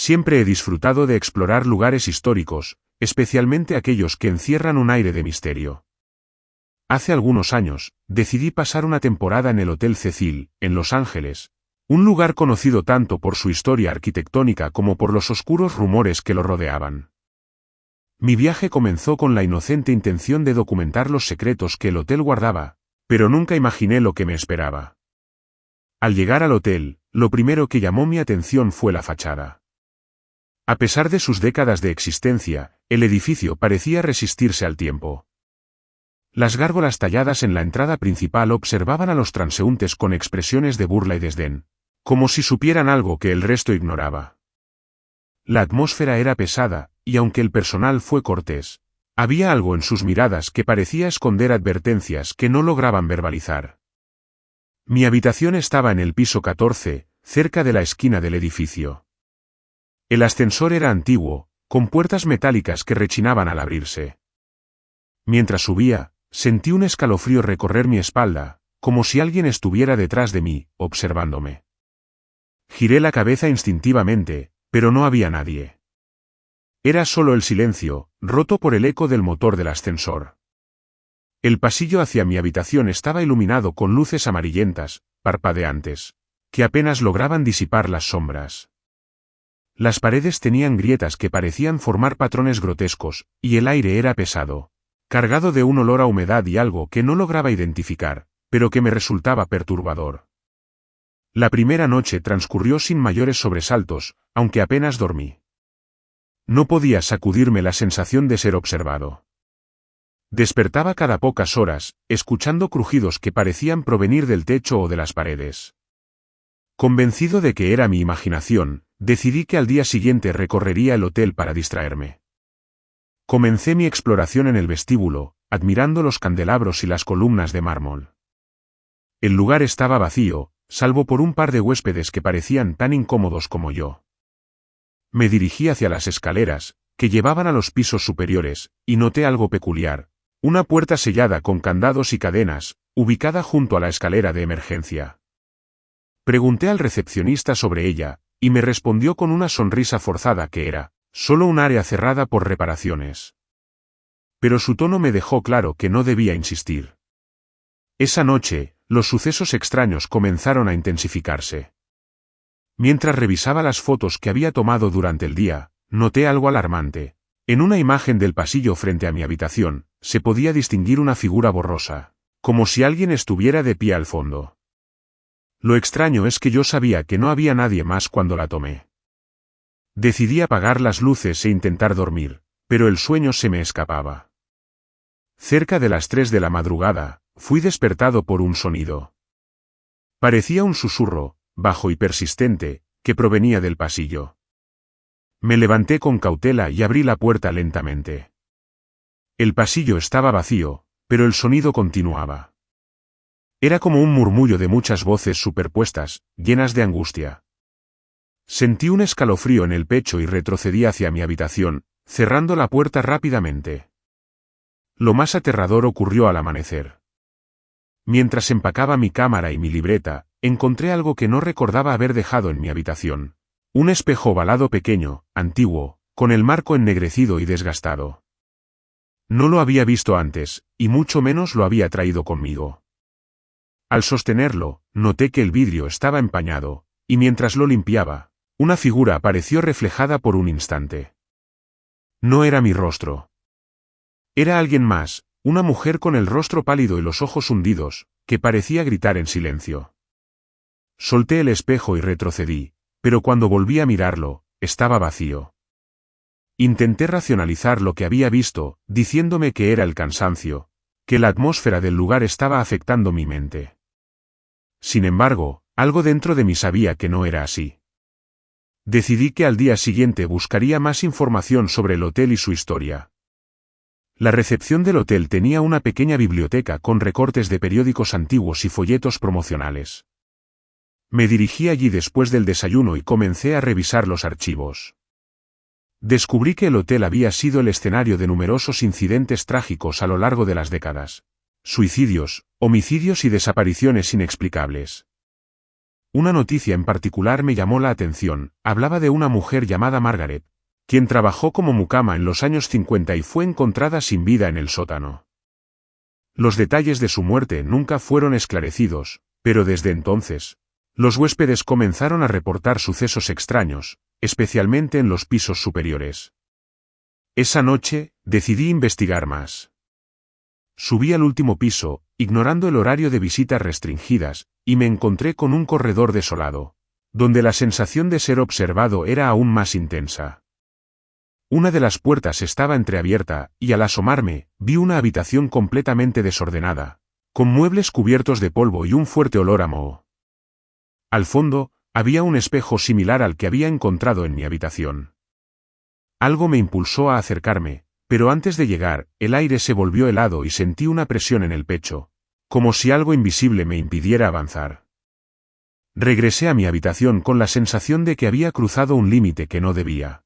Siempre he disfrutado de explorar lugares históricos, especialmente aquellos que encierran un aire de misterio. Hace algunos años, decidí pasar una temporada en el Hotel Cecil, en Los Ángeles, un lugar conocido tanto por su historia arquitectónica como por los oscuros rumores que lo rodeaban. Mi viaje comenzó con la inocente intención de documentar los secretos que el hotel guardaba, pero nunca imaginé lo que me esperaba. Al llegar al hotel, lo primero que llamó mi atención fue la fachada. A pesar de sus décadas de existencia, el edificio parecía resistirse al tiempo. Las gárgolas talladas en la entrada principal observaban a los transeúntes con expresiones de burla y desdén, como si supieran algo que el resto ignoraba. La atmósfera era pesada, y aunque el personal fue cortés, había algo en sus miradas que parecía esconder advertencias que no lograban verbalizar. Mi habitación estaba en el piso 14, cerca de la esquina del edificio. El ascensor era antiguo, con puertas metálicas que rechinaban al abrirse. Mientras subía, sentí un escalofrío recorrer mi espalda, como si alguien estuviera detrás de mí, observándome. Giré la cabeza instintivamente, pero no había nadie. Era solo el silencio, roto por el eco del motor del ascensor. El pasillo hacia mi habitación estaba iluminado con luces amarillentas, parpadeantes, que apenas lograban disipar las sombras. Las paredes tenían grietas que parecían formar patrones grotescos, y el aire era pesado, cargado de un olor a humedad y algo que no lograba identificar, pero que me resultaba perturbador. La primera noche transcurrió sin mayores sobresaltos, aunque apenas dormí. No podía sacudirme la sensación de ser observado. Despertaba cada pocas horas, escuchando crujidos que parecían provenir del techo o de las paredes. Convencido de que era mi imaginación, decidí que al día siguiente recorrería el hotel para distraerme. Comencé mi exploración en el vestíbulo, admirando los candelabros y las columnas de mármol. El lugar estaba vacío, salvo por un par de huéspedes que parecían tan incómodos como yo. Me dirigí hacia las escaleras, que llevaban a los pisos superiores, y noté algo peculiar, una puerta sellada con candados y cadenas, ubicada junto a la escalera de emergencia. Pregunté al recepcionista sobre ella, y me respondió con una sonrisa forzada que era solo un área cerrada por reparaciones. Pero su tono me dejó claro que no debía insistir. Esa noche, los sucesos extraños comenzaron a intensificarse. Mientras revisaba las fotos que había tomado durante el día, noté algo alarmante. En una imagen del pasillo frente a mi habitación, se podía distinguir una figura borrosa, como si alguien estuviera de pie al fondo. Lo extraño es que yo sabía que no había nadie más cuando la tomé. Decidí apagar las luces e intentar dormir, pero el sueño se me escapaba. Cerca de las 3 de la madrugada, fui despertado por un sonido. Parecía un susurro, bajo y persistente, que provenía del pasillo. Me levanté con cautela y abrí la puerta lentamente. El pasillo estaba vacío, pero el sonido continuaba. Era como un murmullo de muchas voces superpuestas, llenas de angustia. Sentí un escalofrío en el pecho y retrocedí hacia mi habitación, cerrando la puerta rápidamente. Lo más aterrador ocurrió al amanecer. Mientras empacaba mi cámara y mi libreta, encontré algo que no recordaba haber dejado en mi habitación. Un espejo ovalado pequeño, antiguo, con el marco ennegrecido y desgastado. No lo había visto antes, y mucho menos lo había traído conmigo. Al sostenerlo, noté que el vidrio estaba empañado, y mientras lo limpiaba, una figura apareció reflejada por un instante. No era mi rostro. Era alguien más, una mujer con el rostro pálido y los ojos hundidos, que parecía gritar en silencio. Solté el espejo y retrocedí, pero cuando volví a mirarlo, estaba vacío. Intenté racionalizar lo que había visto, diciéndome que era el cansancio, que la atmósfera del lugar estaba afectando mi mente. Sin embargo, algo dentro de mí sabía que no era así. Decidí que al día siguiente buscaría más información sobre el hotel y su historia. La recepción del hotel tenía una pequeña biblioteca con recortes de periódicos antiguos y folletos promocionales. Me dirigí allí después del desayuno y comencé a revisar los archivos. Descubrí que el hotel había sido el escenario de numerosos incidentes trágicos a lo largo de las décadas. Suicidios, homicidios y desapariciones inexplicables. Una noticia en particular me llamó la atención. Hablaba de una mujer llamada Margaret, quien trabajó como mucama en los años 50 y fue encontrada sin vida en el sótano. Los detalles de su muerte nunca fueron esclarecidos, pero desde entonces, los huéspedes comenzaron a reportar sucesos extraños, especialmente en los pisos superiores. Esa noche, decidí investigar más. Subí al último piso, ignorando el horario de visitas restringidas, y me encontré con un corredor desolado, donde la sensación de ser observado era aún más intensa. Una de las puertas estaba entreabierta, y al asomarme, vi una habitación completamente desordenada, con muebles cubiertos de polvo y un fuerte olor a moho. Al fondo, había un espejo similar al que había encontrado en mi habitación. Algo me impulsó a acercarme, pero antes de llegar, el aire se volvió helado y sentí una presión en el pecho, como si algo invisible me impidiera avanzar. Regresé a mi habitación con la sensación de que había cruzado un límite que no debía.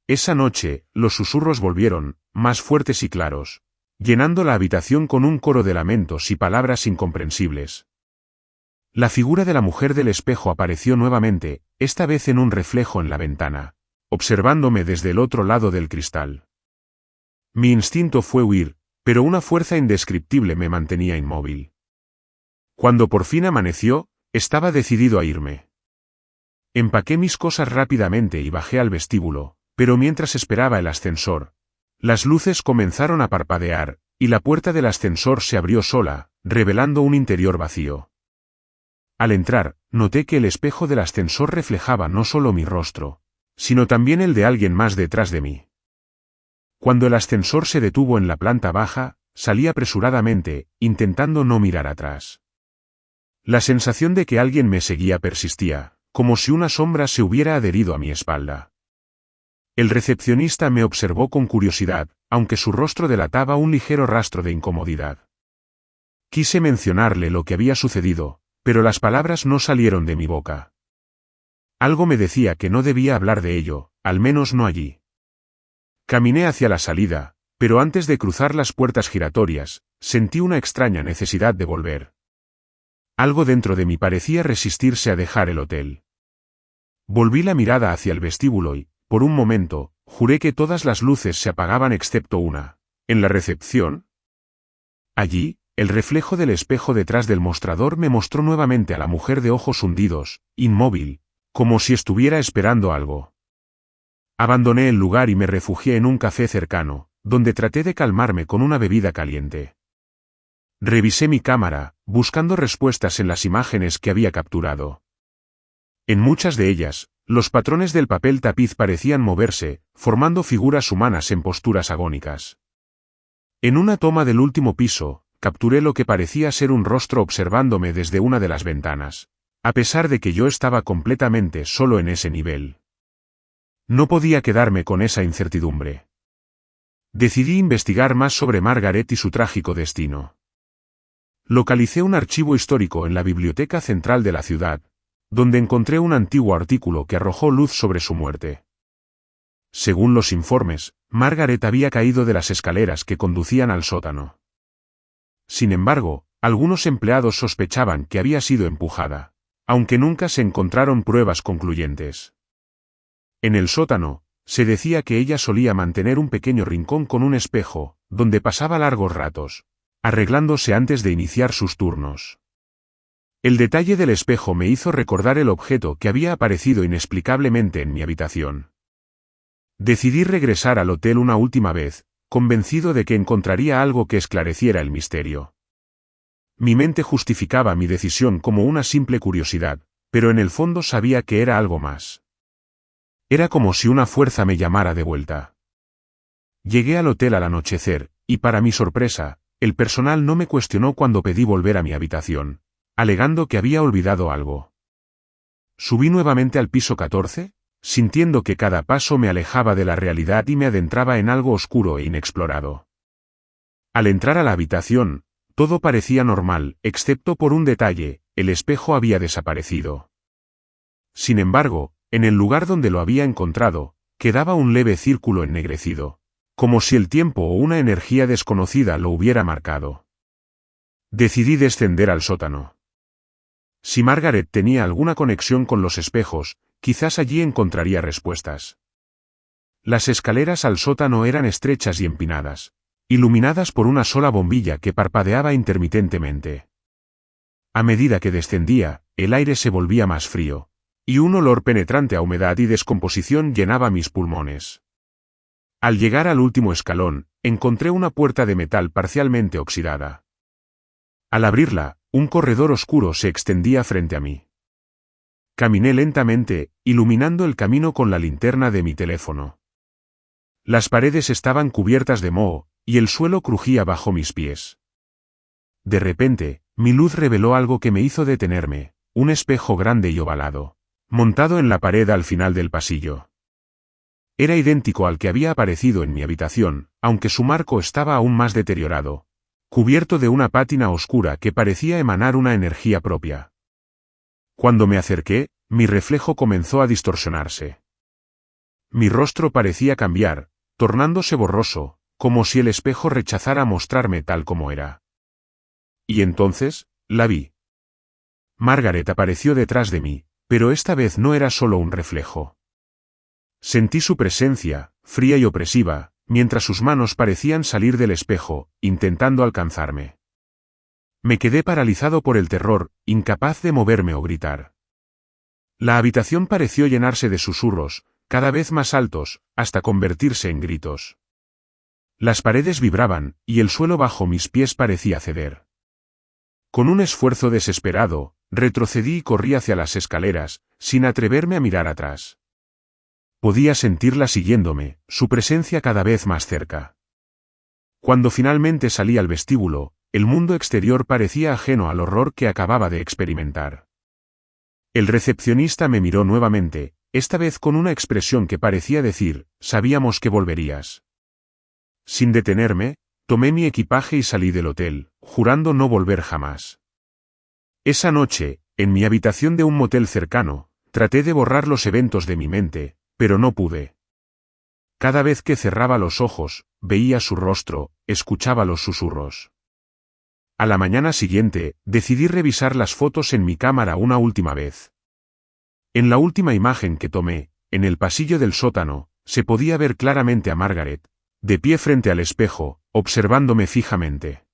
Esa noche, los susurros volvieron, más fuertes y claros, llenando la habitación con un coro de lamentos y palabras incomprensibles. La figura de la mujer del espejo apareció nuevamente, esta vez en un reflejo en la ventana, observándome desde el otro lado del cristal. Mi instinto fue huir, pero una fuerza indescriptible me mantenía inmóvil. Cuando por fin amaneció, estaba decidido a irme. Empaqué mis cosas rápidamente y bajé al vestíbulo, pero mientras esperaba el ascensor, las luces comenzaron a parpadear, y la puerta del ascensor se abrió sola, revelando un interior vacío. Al entrar, noté que el espejo del ascensor reflejaba no solo mi rostro, sino también el de alguien más detrás de mí. Cuando el ascensor se detuvo en la planta baja, salí apresuradamente, intentando no mirar atrás. La sensación de que alguien me seguía persistía, como si una sombra se hubiera adherido a mi espalda. El recepcionista me observó con curiosidad, aunque su rostro delataba un ligero rastro de incomodidad. Quise mencionarle lo que había sucedido, pero las palabras no salieron de mi boca. Algo me decía que no debía hablar de ello, al menos no allí. Caminé hacia la salida, pero antes de cruzar las puertas giratorias, sentí una extraña necesidad de volver. Algo dentro de mí parecía resistirse a dejar el hotel. Volví la mirada hacia el vestíbulo y, por un momento, juré que todas las luces se apagaban excepto una. ¿En la recepción? Allí, el reflejo del espejo detrás del mostrador me mostró nuevamente a la mujer de ojos hundidos, inmóvil, como si estuviera esperando algo. Abandoné el lugar y me refugié en un café cercano, donde traté de calmarme con una bebida caliente. Revisé mi cámara, buscando respuestas en las imágenes que había capturado. En muchas de ellas, los patrones del papel tapiz parecían moverse, formando figuras humanas en posturas agónicas. En una toma del último piso, capturé lo que parecía ser un rostro observándome desde una de las ventanas, a pesar de que yo estaba completamente solo en ese nivel. No podía quedarme con esa incertidumbre. Decidí investigar más sobre Margaret y su trágico destino. Localicé un archivo histórico en la Biblioteca Central de la ciudad, donde encontré un antiguo artículo que arrojó luz sobre su muerte. Según los informes, Margaret había caído de las escaleras que conducían al sótano. Sin embargo, algunos empleados sospechaban que había sido empujada, aunque nunca se encontraron pruebas concluyentes. En el sótano, se decía que ella solía mantener un pequeño rincón con un espejo, donde pasaba largos ratos, arreglándose antes de iniciar sus turnos. El detalle del espejo me hizo recordar el objeto que había aparecido inexplicablemente en mi habitación. Decidí regresar al hotel una última vez, convencido de que encontraría algo que esclareciera el misterio. Mi mente justificaba mi decisión como una simple curiosidad, pero en el fondo sabía que era algo más. Era como si una fuerza me llamara de vuelta. Llegué al hotel al anochecer, y para mi sorpresa, el personal no me cuestionó cuando pedí volver a mi habitación, alegando que había olvidado algo. Subí nuevamente al piso 14, sintiendo que cada paso me alejaba de la realidad y me adentraba en algo oscuro e inexplorado. Al entrar a la habitación, todo parecía normal, excepto por un detalle: el espejo había desaparecido. Sin embargo, en el lugar donde lo había encontrado, quedaba un leve círculo ennegrecido, como si el tiempo o una energía desconocida lo hubiera marcado. Decidí descender al sótano. Si Margaret tenía alguna conexión con los espejos, quizás allí encontraría respuestas. Las escaleras al sótano eran estrechas y empinadas, iluminadas por una sola bombilla que parpadeaba intermitentemente. A medida que descendía, el aire se volvía más frío, y un olor penetrante a humedad y descomposición llenaba mis pulmones. Al llegar al último escalón, encontré una puerta de metal parcialmente oxidada. Al abrirla, un corredor oscuro se extendía frente a mí. Caminé lentamente, iluminando el camino con la linterna de mi teléfono. Las paredes estaban cubiertas de moho, y el suelo crujía bajo mis pies. De repente, mi luz reveló algo que me hizo detenerme, un espejo grande y ovalado, montado en la pared al final del pasillo. Era idéntico al que había aparecido en mi habitación, aunque su marco estaba aún más deteriorado, cubierto de una pátina oscura que parecía emanar una energía propia. Cuando me acerqué, mi reflejo comenzó a distorsionarse. Mi rostro parecía cambiar, tornándose borroso, como si el espejo rechazara mostrarme tal como era. Y entonces, la vi. Margaret apareció detrás de mí, pero esta vez no era solo un reflejo. Sentí su presencia, fría y opresiva, mientras sus manos parecían salir del espejo, intentando alcanzarme. Me quedé paralizado por el terror, incapaz de moverme o gritar. La habitación pareció llenarse de susurros, cada vez más altos, hasta convertirse en gritos. Las paredes vibraban, y el suelo bajo mis pies parecía ceder. Con un esfuerzo desesperado, retrocedí y corrí hacia las escaleras, sin atreverme a mirar atrás. Podía sentirla siguiéndome, su presencia cada vez más cerca. Cuando finalmente salí al vestíbulo, el mundo exterior parecía ajeno al horror que acababa de experimentar. El recepcionista me miró nuevamente, esta vez con una expresión que parecía decir, sabíamos que volverías. Sin detenerme, tomé mi equipaje y salí del hotel, jurando no volver jamás. Esa noche, en mi habitación de un motel cercano, traté de borrar los eventos de mi mente, pero no pude. Cada vez que cerraba los ojos, veía su rostro, escuchaba los susurros. A la mañana siguiente, decidí revisar las fotos en mi cámara una última vez. En la última imagen que tomé, en el pasillo del sótano, se podía ver claramente a Margaret, de pie frente al espejo, observándome fijamente.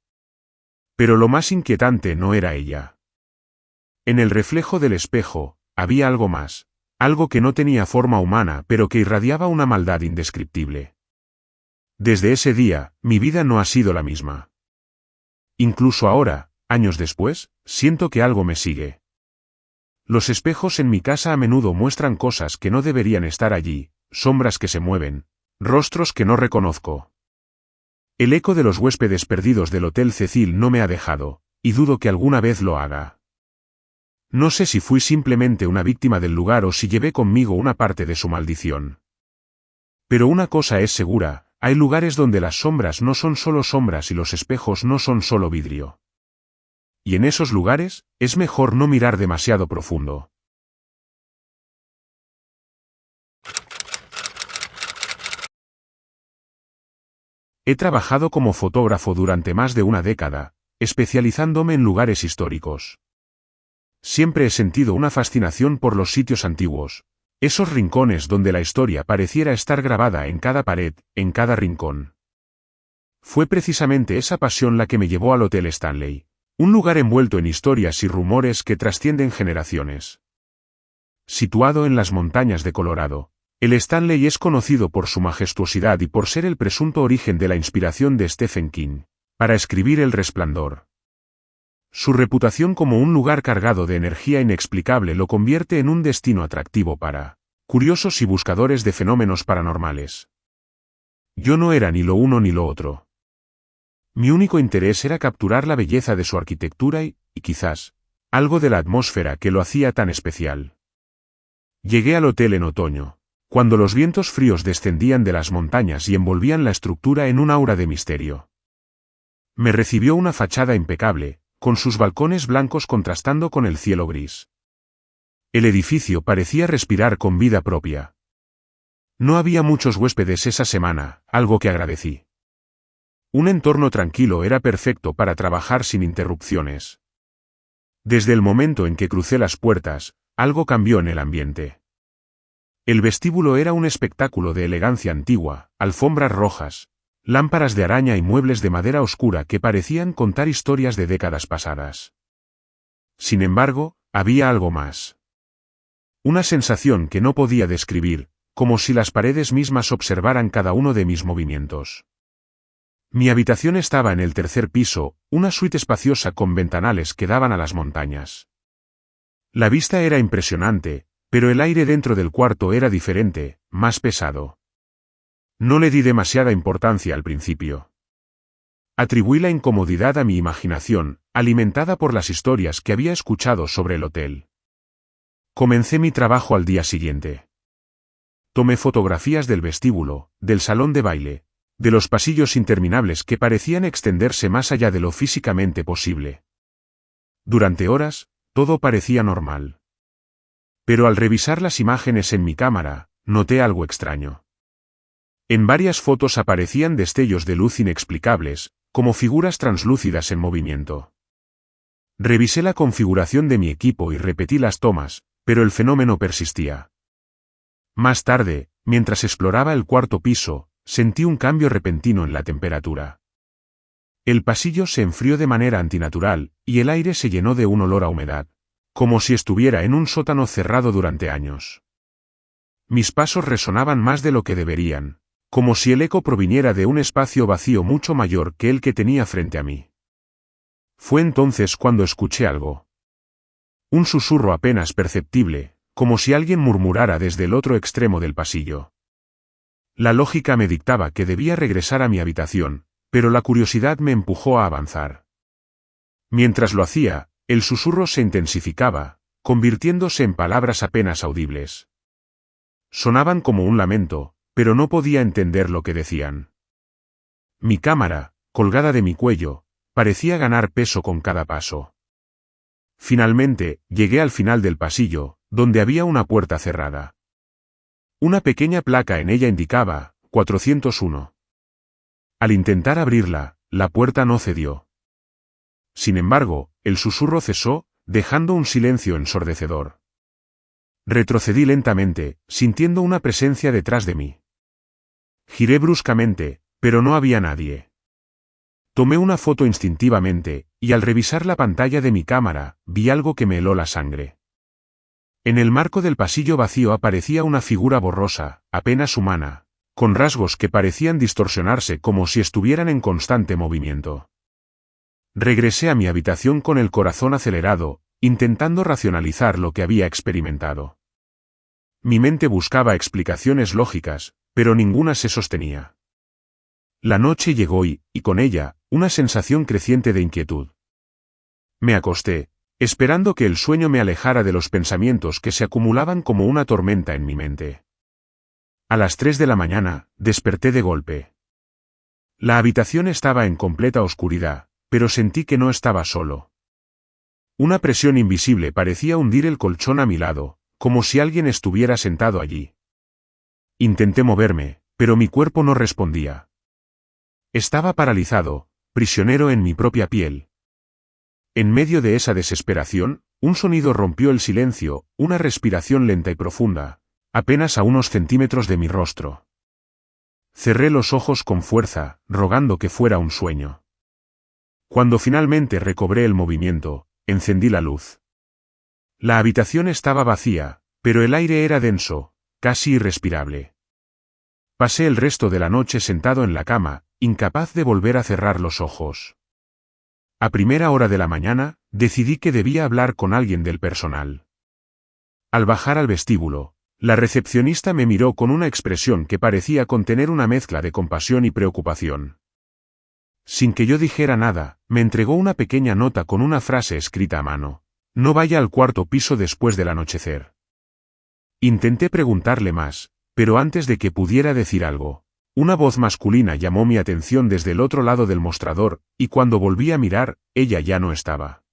Pero lo más inquietante no era ella. En el reflejo del espejo, había algo más, algo que no tenía forma humana pero que irradiaba una maldad indescriptible. Desde ese día, mi vida no ha sido la misma. Incluso ahora, años después, siento que algo me sigue. Los espejos en mi casa a menudo muestran cosas que no deberían estar allí, sombras que se mueven, rostros que no reconozco. El eco de los huéspedes perdidos del Hotel Cecil no me ha dejado, y dudo que alguna vez lo haga. No sé si fui simplemente una víctima del lugar o si llevé conmigo una parte de su maldición. Pero una cosa es segura, hay lugares donde las sombras no son solo sombras y los espejos no son solo vidrio. Y en esos lugares, es mejor no mirar demasiado profundo. He trabajado como fotógrafo durante más de una década, especializándome en lugares históricos. Siempre he sentido una fascinación por los sitios antiguos, esos rincones donde la historia pareciera estar grabada en cada pared, en cada rincón. Fue precisamente esa pasión la que me llevó al Hotel Stanley, un lugar envuelto en historias y rumores que trascienden generaciones. Situado en las montañas de Colorado, el Stanley es conocido por su majestuosidad y por ser el presunto origen de la inspiración de Stephen King, para escribir El Resplandor. Su reputación como un lugar cargado de energía inexplicable lo convierte en un destino atractivo para curiosos y buscadores de fenómenos paranormales. Yo no era ni lo uno ni lo otro. Mi único interés era capturar la belleza de su arquitectura y quizás, algo de la atmósfera que lo hacía tan especial. Llegué al hotel en otoño, cuando los vientos fríos descendían de las montañas y envolvían la estructura en un aura de misterio. Me recibió una fachada impecable, con sus balcones blancos contrastando con el cielo gris. El edificio parecía respirar con vida propia. No había muchos huéspedes esa semana, algo que agradecí. Un entorno tranquilo era perfecto para trabajar sin interrupciones. Desde el momento en que crucé las puertas, algo cambió en el ambiente. El vestíbulo era un espectáculo de elegancia antigua, alfombras rojas, lámparas de araña y muebles de madera oscura que parecían contar historias de décadas pasadas. Sin embargo, había algo más. Una sensación que no podía describir, como si las paredes mismas observaran cada uno de mis movimientos. Mi habitación estaba en el tercer piso, una suite espaciosa con ventanales que daban a las montañas. La vista era impresionante, pero el aire dentro del cuarto era diferente, más pesado. No le di demasiada importancia al principio. Atribuí la incomodidad a mi imaginación, alimentada por las historias que había escuchado sobre el hotel. Comencé mi trabajo al día siguiente. Tomé fotografías del vestíbulo, del salón de baile, de los pasillos interminables que parecían extenderse más allá de lo físicamente posible. Durante horas, todo parecía normal. Pero al revisar las imágenes en mi cámara, noté algo extraño. En varias fotos aparecían destellos de luz inexplicables, como figuras translúcidas en movimiento. Revisé la configuración de mi equipo y repetí las tomas, pero el fenómeno persistía. Más tarde, mientras exploraba el cuarto piso, sentí un cambio repentino en la temperatura. El pasillo se enfrió de manera antinatural, y el aire se llenó de un olor a humedad, como si estuviera en un sótano cerrado durante años. Mis pasos resonaban más de lo que deberían, como si el eco proviniera de un espacio vacío mucho mayor que el que tenía frente a mí. Fue entonces cuando escuché algo. Un susurro apenas perceptible, como si alguien murmurara desde el otro extremo del pasillo. La lógica me dictaba que debía regresar a mi habitación, pero la curiosidad me empujó a avanzar. Mientras lo hacía, el susurro se intensificaba, convirtiéndose en palabras apenas audibles. Sonaban como un lamento, pero no podía entender lo que decían. Mi cámara, colgada de mi cuello, parecía ganar peso con cada paso. Finalmente, llegué al final del pasillo, donde había una puerta cerrada. Una pequeña placa en ella indicaba, 401. Al intentar abrirla, la puerta no cedió. Sin embargo, el susurro cesó, dejando un silencio ensordecedor. Retrocedí lentamente, sintiendo una presencia detrás de mí. Giré bruscamente, pero no había nadie. Tomé una foto instintivamente, y al revisar la pantalla de mi cámara, vi algo que me heló la sangre. En el marco del pasillo vacío aparecía una figura borrosa, apenas humana, con rasgos que parecían distorsionarse como si estuvieran en constante movimiento. Regresé a mi habitación con el corazón acelerado, intentando racionalizar lo que había experimentado. Mi mente buscaba explicaciones lógicas, pero ninguna se sostenía. La noche llegó y con ella, una sensación creciente de inquietud. Me acosté, esperando que el sueño me alejara de los pensamientos que se acumulaban como una tormenta en mi mente. A las 3 de la mañana, desperté de golpe. La habitación estaba en completa oscuridad, pero sentí que no estaba solo. Una presión invisible parecía hundir el colchón a mi lado, como si alguien estuviera sentado allí. Intenté moverme, pero mi cuerpo no respondía. Estaba paralizado, prisionero en mi propia piel. En medio de esa desesperación, un sonido rompió el silencio, una respiración lenta y profunda, apenas a unos centímetros de mi rostro. Cerré los ojos con fuerza, rogando que fuera un sueño. Cuando finalmente recobré el movimiento, encendí la luz. La habitación estaba vacía, pero el aire era denso, casi irrespirable. Pasé el resto de la noche sentado en la cama, incapaz de volver a cerrar los ojos. A primera hora de la mañana, decidí que debía hablar con alguien del personal. Al bajar al vestíbulo, la recepcionista me miró con una expresión que parecía contener una mezcla de compasión y preocupación. Sin que yo dijera nada, me entregó una pequeña nota con una frase escrita a mano: no vaya al cuarto piso después del anochecer. Intenté preguntarle más, pero antes de que pudiera decir algo, una voz masculina llamó mi atención desde el otro lado del mostrador, y cuando volví a mirar, ella ya no estaba.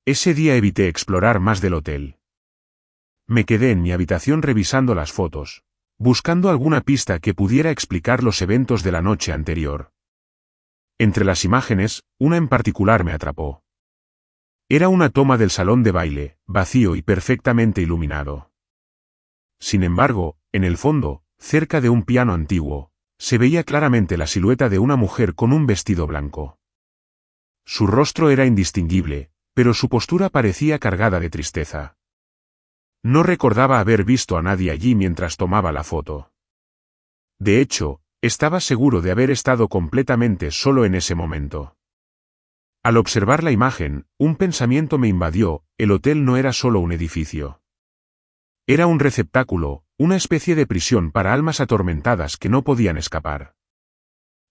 Ese día evité explorar más del hotel. Me quedé en mi habitación revisando las fotos, buscando alguna pista que pudiera explicar los eventos de la noche anterior. Entre las imágenes, una en particular me atrapó. Era una toma del salón de baile, vacío y perfectamente iluminado. Sin embargo, en el fondo, cerca de un piano antiguo, se veía claramente la silueta de una mujer con un vestido blanco. Su rostro era indistinguible, pero su postura parecía cargada de tristeza. No recordaba haber visto a nadie allí mientras tomaba la foto. De hecho, estaba seguro de haber estado completamente solo en ese momento. Al observar la imagen, un pensamiento me invadió: el hotel no era solo un edificio. Era un receptáculo, una especie de prisión para almas atormentadas que no podían escapar.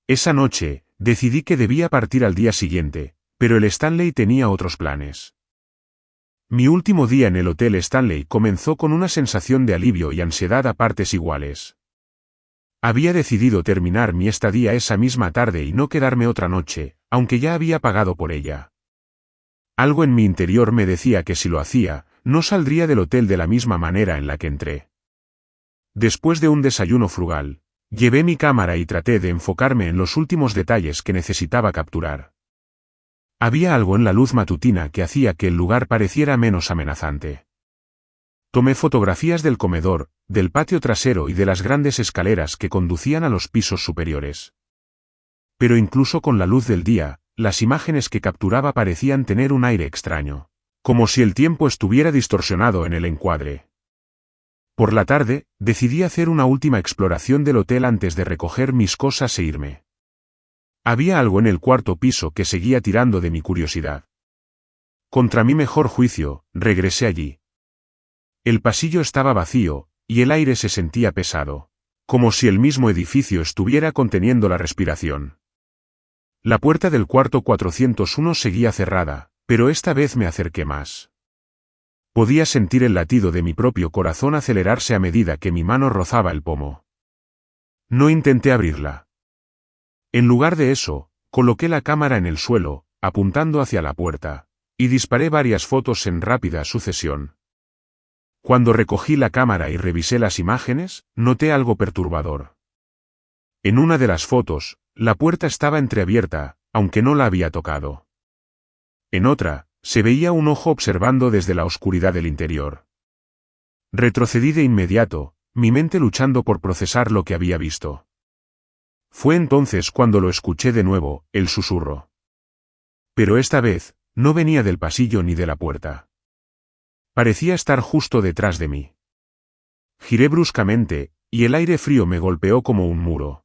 Esa noche, decidí que debía partir al día siguiente, pero el Stanley tenía otros planes. Mi último día en el Hotel Stanley comenzó con una sensación de alivio y ansiedad a partes iguales. Había decidido terminar mi estadía esa misma tarde y no quedarme otra noche, aunque ya había pagado por ella. Algo en mi interior me decía que si lo hacía, no saldría del hotel de la misma manera en la que entré. Después de un desayuno frugal, llevé mi cámara y traté de enfocarme en los últimos detalles que necesitaba capturar. Había algo en la luz matutina que hacía que el lugar pareciera menos amenazante. Tomé fotografías del comedor, del patio trasero y de las grandes escaleras que conducían a los pisos superiores. Pero incluso con la luz del día, las imágenes que capturaba parecían tener un aire extraño, como si el tiempo estuviera distorsionado en el encuadre. Por la tarde, decidí hacer una última exploración del hotel antes de recoger mis cosas e irme. Había algo en el cuarto piso que seguía tirando de mi curiosidad. Contra mi mejor juicio, regresé allí. El pasillo estaba vacío, y el aire se sentía pesado, como si el mismo edificio estuviera conteniendo la respiración. La puerta del cuarto 401 seguía cerrada, pero esta vez me acerqué más. Podía sentir el latido de mi propio corazón acelerarse a medida que mi mano rozaba el pomo. No intenté abrirla. En lugar de eso, coloqué la cámara en el suelo, apuntando hacia la puerta, y disparé varias fotos en rápida sucesión. Cuando recogí la cámara y revisé las imágenes, noté algo perturbador. En una de las fotos, la puerta estaba entreabierta, aunque no la había tocado. En otra, se veía un ojo observando desde la oscuridad del interior. Retrocedí de inmediato, mi mente luchando por procesar lo que había visto. Fue entonces cuando lo escuché de nuevo, el susurro. Pero esta vez, no venía del pasillo ni de la puerta. Parecía estar justo detrás de mí. Giré bruscamente, y el aire frío me golpeó como un muro.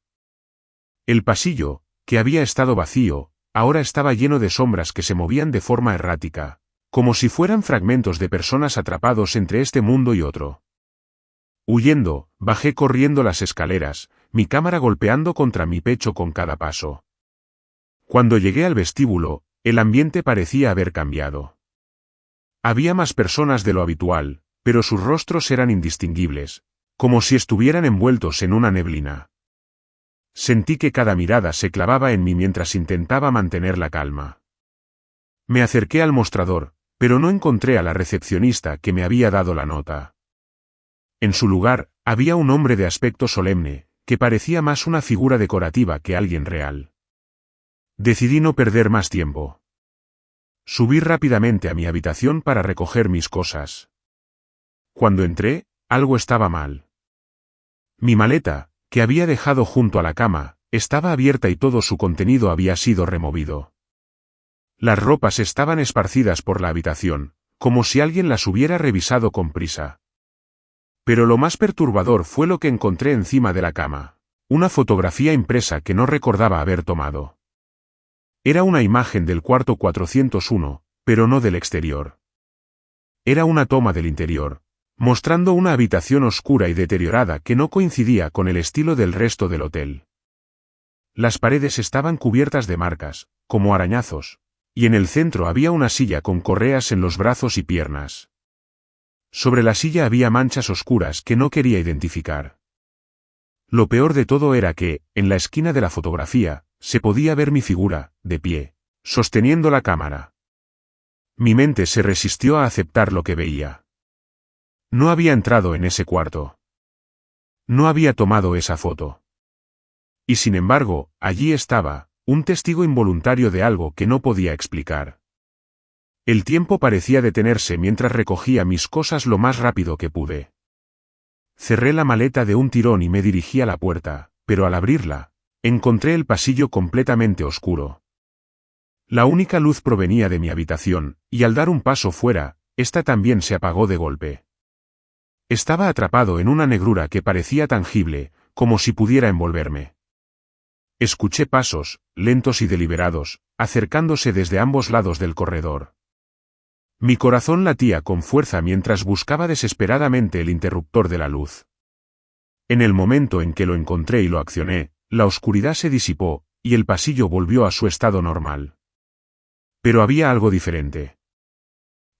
El pasillo, que había estado vacío, ahora estaba lleno de sombras que se movían de forma errática, como si fueran fragmentos de personas atrapados entre este mundo y otro. Huyendo, bajé corriendo las escaleras, mi cámara golpeando contra mi pecho con cada paso. Cuando llegué al vestíbulo, el ambiente parecía haber cambiado. Había más personas de lo habitual, pero sus rostros eran indistinguibles, como si estuvieran envueltos en una neblina. Sentí que cada mirada se clavaba en mí mientras intentaba mantener la calma. Me acerqué al mostrador, pero no encontré a la recepcionista que me había dado la nota. En su lugar, había un hombre de aspecto solemne, que parecía más una figura decorativa que alguien real. Decidí no perder más tiempo. Subí rápidamente a mi habitación para recoger mis cosas. Cuando entré, algo estaba mal. Mi maleta, que había dejado junto a la cama, estaba abierta y todo su contenido había sido removido. Las ropas estaban esparcidas por la habitación, como si alguien las hubiera revisado con prisa. Pero lo más perturbador fue lo que encontré encima de la cama: una fotografía impresa que no recordaba haber tomado. Era una imagen del cuarto 401, pero no del exterior. Era una toma del interior, mostrando una habitación oscura y deteriorada que no coincidía con el estilo del resto del hotel. Las paredes estaban cubiertas de marcas, como arañazos, y en el centro había una silla con correas en los brazos y piernas. Sobre la silla había manchas oscuras que no quería identificar. Lo peor de todo era que, en la esquina de la fotografía, se podía ver mi figura, de pie, sosteniendo la cámara. Mi mente se resistió a aceptar lo que veía. No había entrado en ese cuarto. No había tomado esa foto. Y sin embargo, allí estaba, un testigo involuntario de algo que no podía explicar. El tiempo parecía detenerse mientras recogía mis cosas lo más rápido que pude. Cerré la maleta de un tirón y me dirigí a la puerta, pero al abrirla, encontré el pasillo completamente oscuro. La única luz provenía de mi habitación, y al dar un paso fuera, ésta también se apagó de golpe. Estaba atrapado en una negrura que parecía tangible, como si pudiera envolverme. Escuché pasos, lentos y deliberados, acercándose desde ambos lados del corredor. Mi corazón latía con fuerza mientras buscaba desesperadamente el interruptor de la luz. En el momento en que lo encontré y lo accioné, la oscuridad se disipó, y el pasillo volvió a su estado normal. Pero había algo diferente.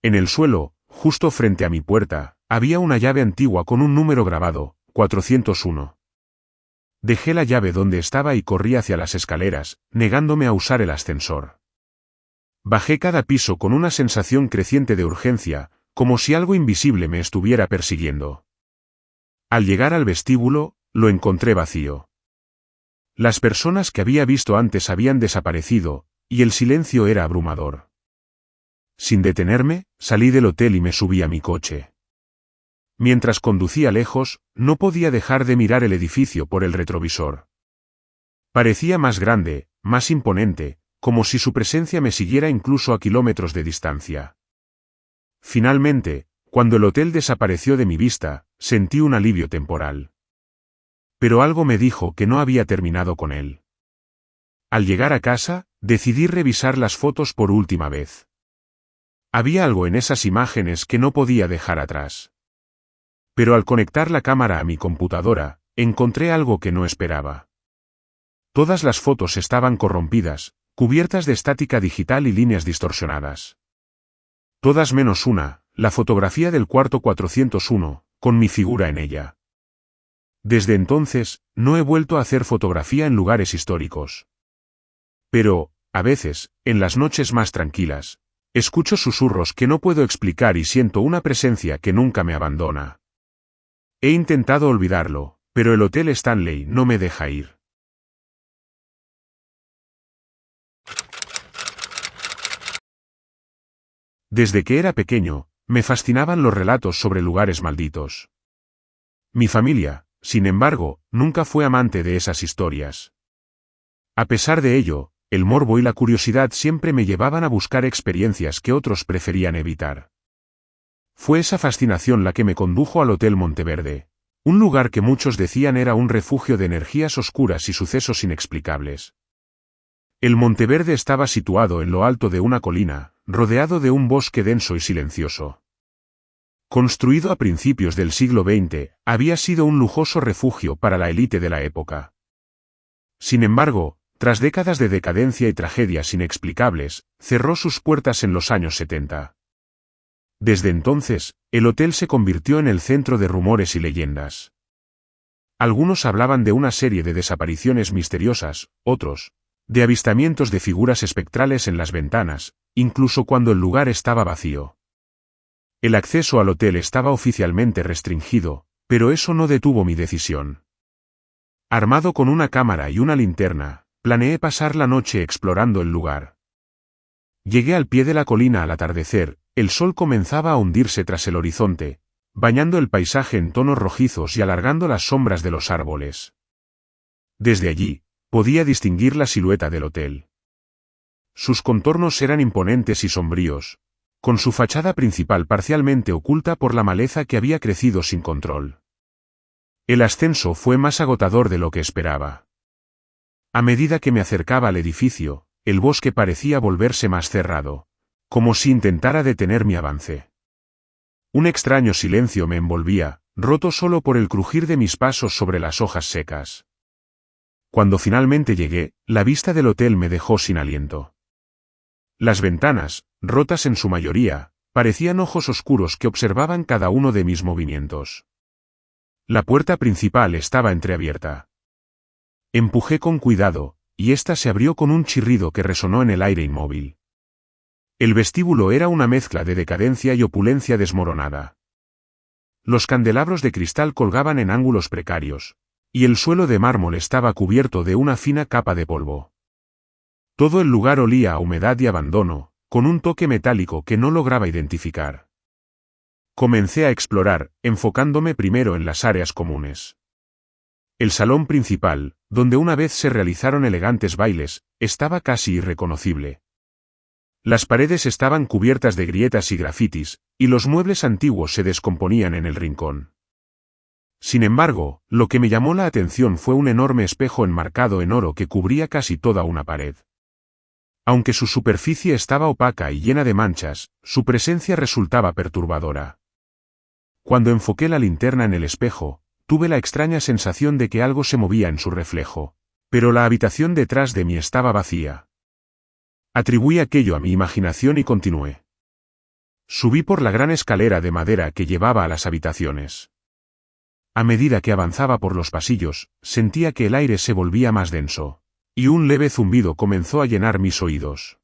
En el suelo, justo frente a mi puerta, había una llave antigua con un número grabado, 401. Dejé la llave donde estaba y corrí hacia las escaleras, negándome a usar el ascensor. Bajé cada piso con una sensación creciente de urgencia, como si algo invisible me estuviera persiguiendo. Al llegar al vestíbulo, lo encontré vacío. Las personas que había visto antes habían desaparecido, y el silencio era abrumador. Sin detenerme, salí del hotel y me subí a mi coche. Mientras conducía lejos, no podía dejar de mirar el edificio por el retrovisor. Parecía más grande, más imponente, como si su presencia me siguiera incluso a kilómetros de distancia. Finalmente, cuando el hotel desapareció de mi vista, sentí un alivio temporal. Pero algo me dijo que no había terminado con él. Al llegar a casa, decidí revisar las fotos por última vez. Había algo en esas imágenes que no podía dejar atrás. Pero al conectar la cámara a mi computadora, encontré algo que no esperaba. Todas las fotos estaban corrompidas, cubiertas de estática digital y líneas distorsionadas. Todas menos una, la fotografía del cuarto 401, con mi figura en ella. Desde entonces, no he vuelto a hacer fotografía en lugares históricos. Pero, a veces, en las noches más tranquilas, escucho susurros que no puedo explicar y siento una presencia que nunca me abandona. He intentado olvidarlo, pero el Hotel Stanley no me deja ir. Desde que era pequeño, me fascinaban los relatos sobre lugares malditos. Mi familia, sin embargo, nunca fue amante de esas historias. A pesar de ello, el morbo y la curiosidad siempre me llevaban a buscar experiencias que otros preferían evitar. Fue esa fascinación la que me condujo al Hotel Monteverde, un lugar que muchos decían era un refugio de energías oscuras y sucesos inexplicables. El Monteverde estaba situado en lo alto de una colina, rodeado de un bosque denso y silencioso. Construido a principios del siglo XX, había sido un lujoso refugio para la élite de la época. Sin embargo, tras décadas de decadencia y tragedias inexplicables, cerró sus puertas en los años 70. Desde entonces, el hotel se convirtió en el centro de rumores y leyendas. Algunos hablaban de una serie de desapariciones misteriosas, otros, de avistamientos de figuras espectrales en las ventanas, incluso cuando el lugar estaba vacío. El acceso al hotel estaba oficialmente restringido, pero eso no detuvo mi decisión. Armado con una cámara y una linterna, planeé pasar la noche explorando el lugar. Llegué al pie de la colina al atardecer, el sol comenzaba a hundirse tras el horizonte, bañando el paisaje en tonos rojizos y alargando las sombras de los árboles. Desde allí, podía distinguir la silueta del hotel. Sus contornos eran imponentes y sombríos, con su fachada principal parcialmente oculta por la maleza que había crecido sin control. El ascenso fue más agotador de lo que esperaba. A medida que me acercaba al edificio, el bosque parecía volverse más cerrado, como si intentara detener mi avance. Un extraño silencio me envolvía, roto solo por el crujir de mis pasos sobre las hojas secas. Cuando finalmente llegué, la vista del hotel me dejó sin aliento. Las ventanas, rotas en su mayoría, parecían ojos oscuros que observaban cada uno de mis movimientos. La puerta principal estaba entreabierta. Empujé con cuidado, y ésta se abrió con un chirrido que resonó en el aire inmóvil. El vestíbulo era una mezcla de decadencia y opulencia desmoronada. Los candelabros de cristal colgaban en ángulos precarios, y el suelo de mármol estaba cubierto de una fina capa de polvo. Todo el lugar olía a humedad y abandono, con un toque metálico que no lograba identificar. Comencé a explorar, enfocándome primero en las áreas comunes. El salón principal, donde una vez se realizaron elegantes bailes, estaba casi irreconocible. Las paredes estaban cubiertas de grietas y grafitis, y los muebles antiguos se descomponían en el rincón. Sin embargo, lo que me llamó la atención fue un enorme espejo enmarcado en oro que cubría casi toda una pared. Aunque su superficie estaba opaca y llena de manchas, su presencia resultaba perturbadora. Cuando enfoqué la linterna en el espejo, tuve la extraña sensación de que algo se movía en su reflejo, pero la habitación detrás de mí estaba vacía. Atribuí aquello a mi imaginación y continué. Subí por la gran escalera de madera que llevaba a las habitaciones. A medida que avanzaba por los pasillos, sentía que el aire se volvía más denso, y un leve zumbido comenzó a llenar mis oídos.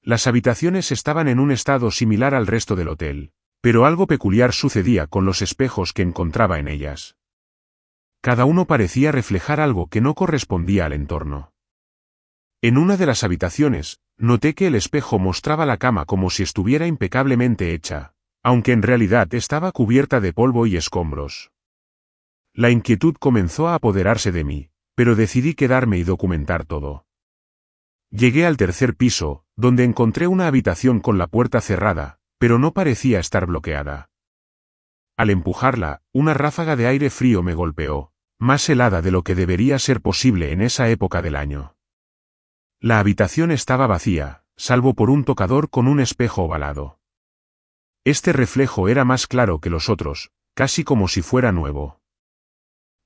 Las habitaciones estaban en un estado similar al resto del hotel, pero algo peculiar sucedía con los espejos que encontraba en ellas. Cada uno parecía reflejar algo que no correspondía al entorno. En una de las habitaciones, noté que el espejo mostraba la cama como si estuviera impecablemente hecha, aunque en realidad estaba cubierta de polvo y escombros. La inquietud comenzó a apoderarse de mí, pero decidí quedarme y documentar todo. Llegué al tercer piso, donde encontré una habitación con la puerta cerrada, pero no parecía estar bloqueada. Al empujarla, una ráfaga de aire frío me golpeó, más helada de lo que debería ser posible en esa época del año. La habitación estaba vacía, salvo por un tocador con un espejo ovalado. Este reflejo era más claro que los otros, casi como si fuera nuevo.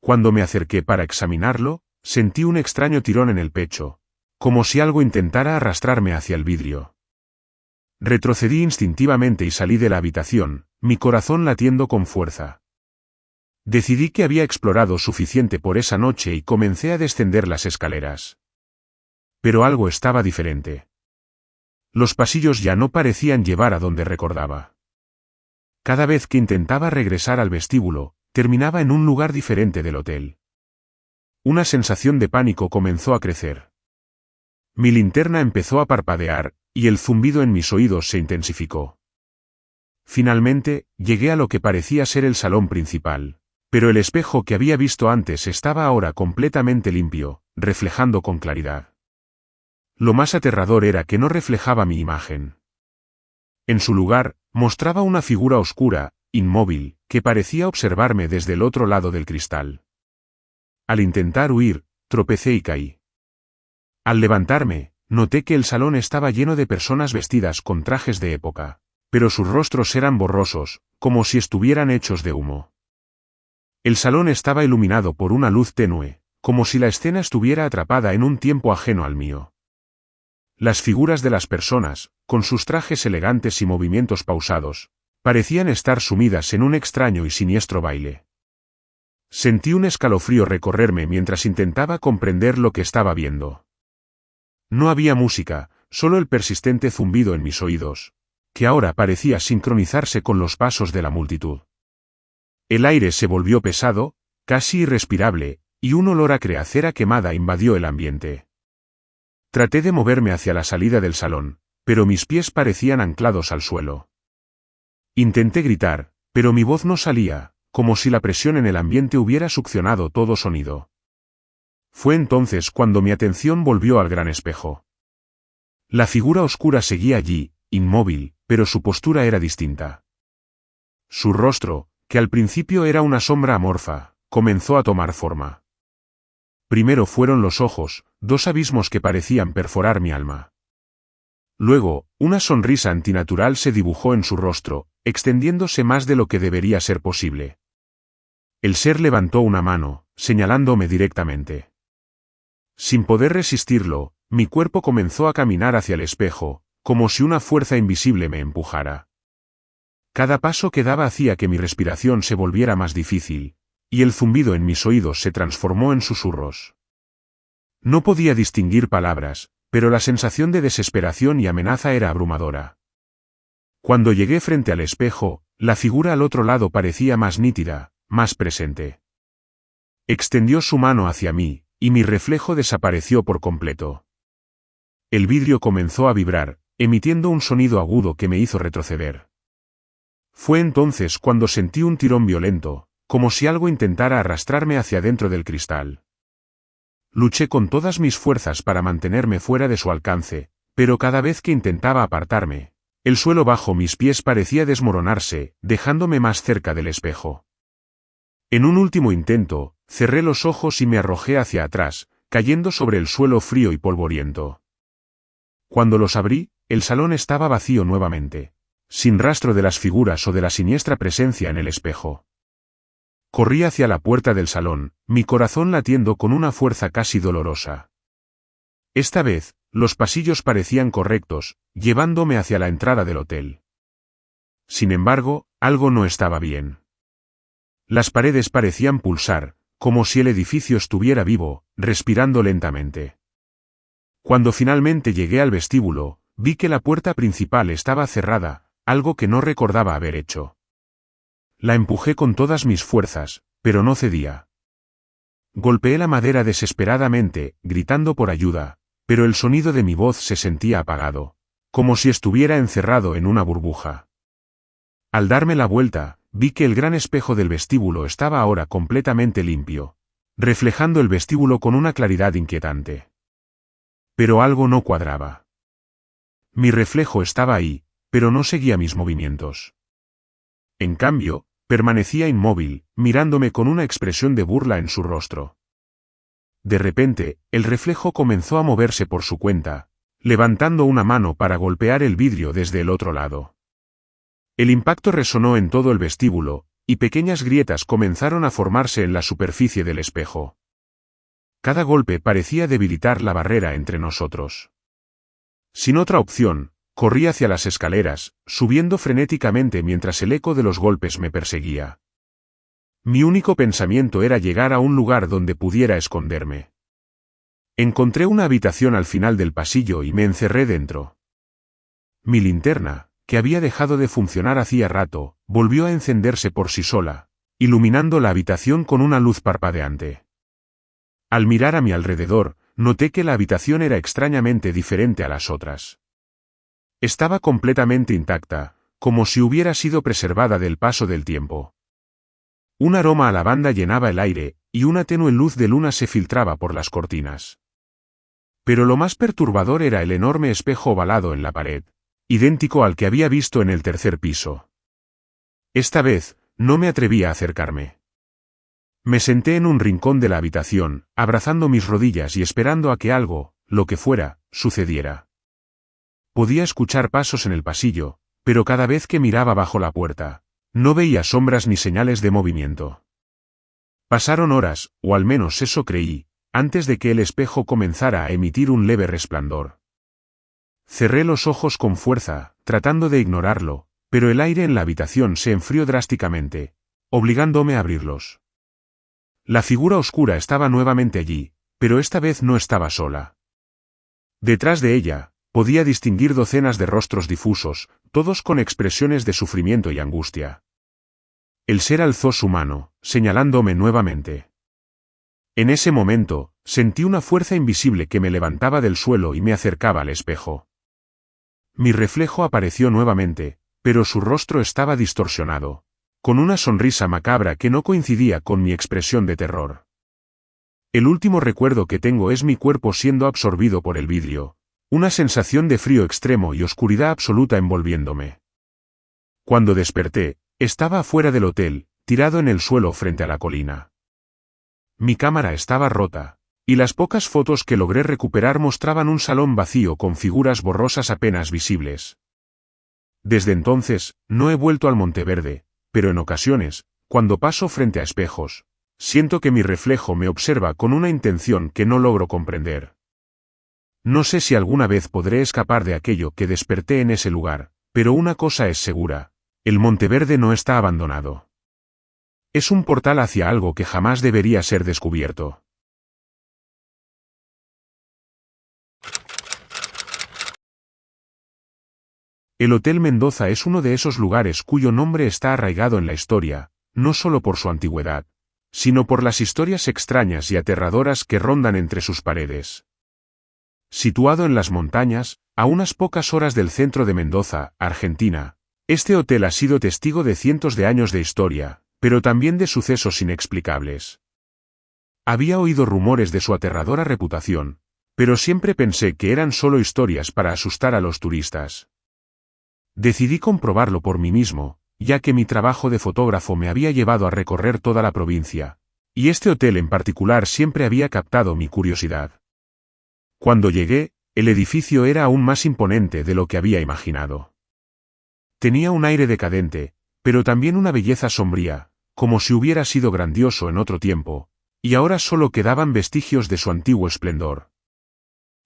Cuando me acerqué para examinarlo, sentí un extraño tirón en el pecho, como si algo intentara arrastrarme hacia el vidrio. Retrocedí instintivamente y salí de la habitación, mi corazón latiendo con fuerza. Decidí que había explorado suficiente por esa noche y comencé a descender las escaleras. Pero algo estaba diferente. Los pasillos ya no parecían llevar a donde recordaba. Cada vez que intentaba regresar al vestíbulo, terminaba en un lugar diferente del hotel. Una sensación de pánico comenzó a crecer. Mi linterna empezó a parpadear, y el zumbido en mis oídos se intensificó. Finalmente, llegué a lo que parecía ser el salón principal, pero el espejo que había visto antes estaba ahora completamente limpio, reflejando con claridad. Lo más aterrador era que no reflejaba mi imagen. En su lugar, mostraba una figura oscura, inmóvil, que parecía observarme desde el otro lado del cristal. Al intentar huir, tropecé y caí. Al levantarme, noté que el salón estaba lleno de personas vestidas con trajes de época, pero sus rostros eran borrosos, como si estuvieran hechos de humo. El salón estaba iluminado por una luz tenue, como si la escena estuviera atrapada en un tiempo ajeno al mío. Las figuras de las personas, con sus trajes elegantes y movimientos pausados, parecían estar sumidas en un extraño y siniestro baile. Sentí un escalofrío recorrerme mientras intentaba comprender lo que estaba viendo. No había música, solo el persistente zumbido en mis oídos, que ahora parecía sincronizarse con los pasos de la multitud. El aire se volvió pesado, casi irrespirable, y un olor a creacera quemada invadió el ambiente. Traté de moverme hacia la salida del salón, pero mis pies parecían anclados al suelo. Intenté gritar, pero mi voz no salía, como si la presión en el ambiente hubiera succionado todo sonido. Fue entonces cuando mi atención volvió al gran espejo. La figura oscura seguía allí, inmóvil, pero su postura era distinta. Su rostro, que al principio era una sombra amorfa, comenzó a tomar forma. Primero fueron los ojos, dos abismos que parecían perforar mi alma. Luego, una sonrisa antinatural se dibujó en su rostro, extendiéndose más de lo que debería ser posible. El ser levantó una mano, señalándome directamente. Sin poder resistirlo, mi cuerpo comenzó a caminar hacia el espejo, como si una fuerza invisible me empujara. Cada paso que daba hacía que mi respiración se volviera más difícil, y el zumbido en mis oídos se transformó en susurros. No podía distinguir palabras, pero la sensación de desesperación y amenaza era abrumadora. Cuando llegué frente al espejo, la figura al otro lado parecía más nítida, más presente. Extendió su mano hacia mí, y mi reflejo desapareció por completo. El vidrio comenzó a vibrar, emitiendo un sonido agudo que me hizo retroceder. Fue entonces cuando sentí un tirón violento, como si algo intentara arrastrarme hacia dentro del cristal. Luché con todas mis fuerzas para mantenerme fuera de su alcance, pero cada vez que intentaba apartarme, el suelo bajo mis pies parecía desmoronarse, dejándome más cerca del espejo. En un último intento, cerré los ojos y me arrojé hacia atrás, cayendo sobre el suelo frío y polvoriento. Cuando los abrí, el salón estaba vacío nuevamente, sin rastro de las figuras o de la siniestra presencia en el espejo. Corrí hacia la puerta del salón, mi corazón latiendo con una fuerza casi dolorosa. Esta vez, los pasillos parecían correctos, llevándome hacia la entrada del hotel. Sin embargo, algo no estaba bien. Las paredes parecían pulsar, como si el edificio estuviera vivo, respirando lentamente. Cuando finalmente llegué al vestíbulo, vi que la puerta principal estaba cerrada, algo que no recordaba haber hecho. La empujé con todas mis fuerzas, pero no cedía. Golpeé la madera desesperadamente, gritando por ayuda, pero el sonido de mi voz se sentía apagado, como si estuviera encerrado en una burbuja. Al darme la vuelta, vi que el gran espejo del vestíbulo estaba ahora completamente limpio, reflejando el vestíbulo con una claridad inquietante. Pero algo no cuadraba. Mi reflejo estaba ahí, pero no seguía mis movimientos. En cambio, permanecía inmóvil, mirándome con una expresión de burla en su rostro. De repente, el reflejo comenzó a moverse por su cuenta, levantando una mano para golpear el vidrio desde el otro lado. El impacto resonó en todo el vestíbulo, y pequeñas grietas comenzaron a formarse en la superficie del espejo. Cada golpe parecía debilitar la barrera entre nosotros. Sin otra opción, corrí hacia las escaleras, subiendo frenéticamente mientras el eco de los golpes me perseguía. Mi único pensamiento era llegar a un lugar donde pudiera esconderme. Encontré una habitación al final del pasillo y me encerré dentro. Mi linterna, que había dejado de funcionar hacía rato, volvió a encenderse por sí sola, iluminando la habitación con una luz parpadeante. Al mirar a mi alrededor, noté que la habitación era extrañamente diferente a las otras. Estaba completamente intacta, como si hubiera sido preservada del paso del tiempo. Un aroma a lavanda llenaba el aire, y una tenue luz de luna se filtraba por las cortinas. Pero lo más perturbador era el enorme espejo ovalado en la pared, idéntico al que había visto en el tercer piso. Esta vez, no me atreví a acercarme. Me senté en un rincón de la habitación, abrazando mis rodillas y esperando a que algo, lo que fuera, sucediera. Podía escuchar pasos en el pasillo, pero cada vez que miraba bajo la puerta, no veía sombras ni señales de movimiento. Pasaron horas, o al menos eso creí, antes de que el espejo comenzara a emitir un leve resplandor. Cerré los ojos con fuerza, tratando de ignorarlo, pero el aire en la habitación se enfrió drásticamente, obligándome a abrirlos. La figura oscura estaba nuevamente allí, pero esta vez no estaba sola. Detrás de ella, podía distinguir docenas de rostros difusos, todos con expresiones de sufrimiento y angustia. El ser alzó su mano, señalándome nuevamente. En ese momento, sentí una fuerza invisible que me levantaba del suelo y me acercaba al espejo. Mi reflejo apareció nuevamente, pero su rostro estaba distorsionado, con una sonrisa macabra que no coincidía con mi expresión de terror. El último recuerdo que tengo es mi cuerpo siendo absorbido por el vidrio, una sensación de frío extremo y oscuridad absoluta envolviéndome. Cuando desperté, estaba afuera del hotel, tirado en el suelo frente a la colina. Mi cámara estaba rota, y las pocas fotos que logré recuperar mostraban un salón vacío con figuras borrosas apenas visibles. Desde entonces, no he vuelto al Monteverde, pero en ocasiones, cuando paso frente a espejos, siento que mi reflejo me observa con una intención que no logro comprender. No sé si alguna vez podré escapar de aquello que desperté en ese lugar, pero una cosa es segura, el Monteverde no está abandonado. Es un portal hacia algo que jamás debería ser descubierto. El Hotel Mendoza es uno de esos lugares cuyo nombre está arraigado en la historia, no solo por su antigüedad, sino por las historias extrañas y aterradoras que rondan entre sus paredes. Situado en las montañas, a unas pocas horas del centro de Mendoza, Argentina, este hotel ha sido testigo de cientos de años de historia, pero también de sucesos inexplicables. Había oído rumores de su aterradora reputación, pero siempre pensé que eran solo historias para asustar a los turistas. Decidí comprobarlo por mí mismo, ya que mi trabajo de fotógrafo me había llevado a recorrer toda la provincia, y este hotel en particular siempre había captado mi curiosidad. Cuando llegué, el edificio era aún más imponente de lo que había imaginado. Tenía un aire decadente, pero también una belleza sombría, como si hubiera sido grandioso en otro tiempo, y ahora solo quedaban vestigios de su antiguo esplendor.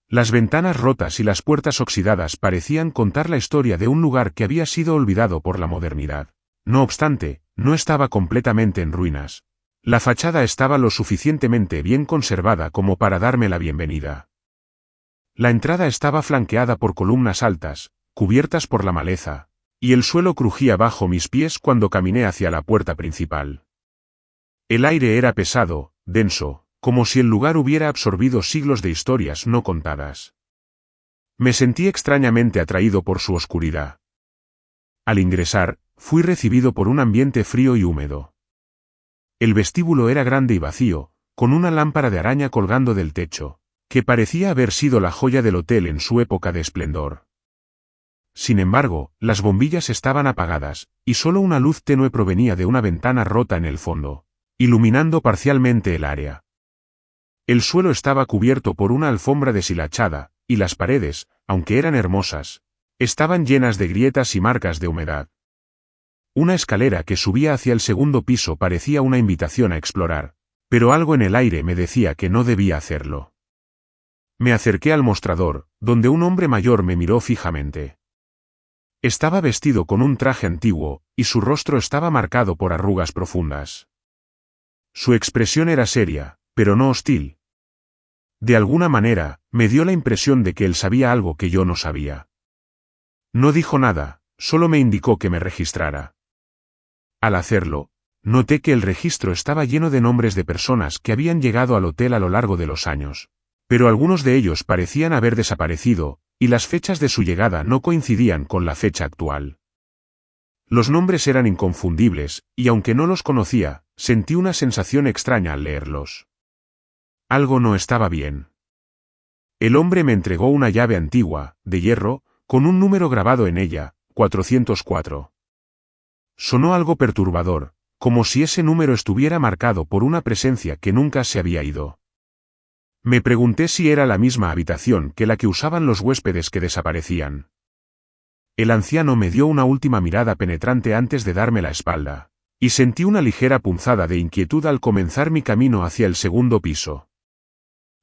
Las ventanas rotas y las puertas oxidadas parecían contar la historia de un lugar que había sido olvidado por la modernidad. No obstante, no estaba completamente en ruinas. La fachada estaba lo suficientemente bien conservada como para darme la bienvenida. La entrada estaba flanqueada por columnas altas, cubiertas por la maleza, y el suelo crujía bajo mis pies cuando caminé hacia la puerta principal. El aire era pesado, denso, como si el lugar hubiera absorbido siglos de historias no contadas. Me sentí extrañamente atraído por su oscuridad. Al ingresar, fui recibido por un ambiente frío y húmedo. El vestíbulo era grande y vacío, con una lámpara de araña colgando del techo, que parecía haber sido la joya del hotel en su época de esplendor. Sin embargo, las bombillas estaban apagadas, y solo una luz tenue provenía de una ventana rota en el fondo, iluminando parcialmente el área. El suelo estaba cubierto por una alfombra deshilachada, y las paredes, aunque eran hermosas, estaban llenas de grietas y marcas de humedad. Una escalera que subía hacia el segundo piso parecía una invitación a explorar, pero algo en el aire me decía que no debía hacerlo. Me acerqué al mostrador, donde un hombre mayor me miró fijamente. Estaba vestido con un traje antiguo, y su rostro estaba marcado por arrugas profundas. Su expresión era seria, pero no hostil. De alguna manera, me dio la impresión de que él sabía algo que yo no sabía. No dijo nada, solo me indicó que me registrara. Al hacerlo, noté que el registro estaba lleno de nombres de personas que habían llegado al hotel a lo largo de los años, pero algunos de ellos parecían haber desaparecido, y las fechas de su llegada no coincidían con la fecha actual. Los nombres eran inconfundibles, y aunque no los conocía, sentí una sensación extraña al leerlos. Algo no estaba bien. El hombre me entregó una llave antigua, de hierro, con un número grabado en ella, 404. Sonó algo perturbador, como si ese número estuviera marcado por una presencia que nunca se había ido. Me pregunté si era la misma habitación que la que usaban los huéspedes que desaparecían. El anciano me dio una última mirada penetrante antes de darme la espalda, y sentí una ligera punzada de inquietud al comenzar mi camino hacia el segundo piso.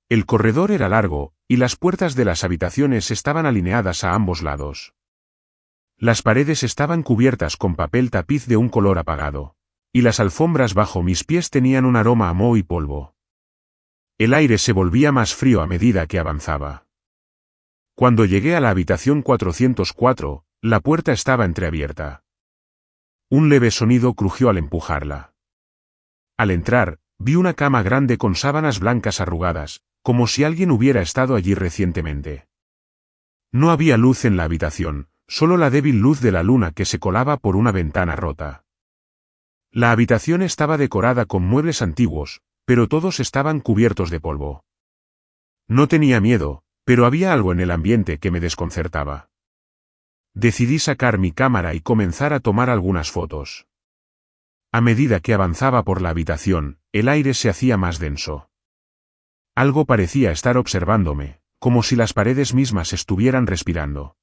El corredor era largo, y las puertas de las habitaciones estaban alineadas a ambos lados. Las paredes estaban cubiertas con papel tapiz de un color apagado, y las alfombras bajo mis pies tenían un aroma a moho y polvo. El aire se volvía más frío a medida que avanzaba. Cuando llegué a la habitación 404, la puerta estaba entreabierta. Un leve sonido crujió al empujarla. Al entrar, vi una cama grande con sábanas blancas arrugadas, como si alguien hubiera estado allí recientemente. No había luz en la habitación, solo la débil luz de la luna que se colaba por una ventana rota. La habitación estaba decorada con muebles antiguos, pero todos estaban cubiertos de polvo. No tenía miedo, pero había algo en el ambiente que me desconcertaba. Decidí sacar mi cámara y comenzar a tomar algunas fotos. A medida que avanzaba por la habitación, el aire se hacía más denso. Algo parecía estar observándome, como si las paredes mismas estuvieran respirando.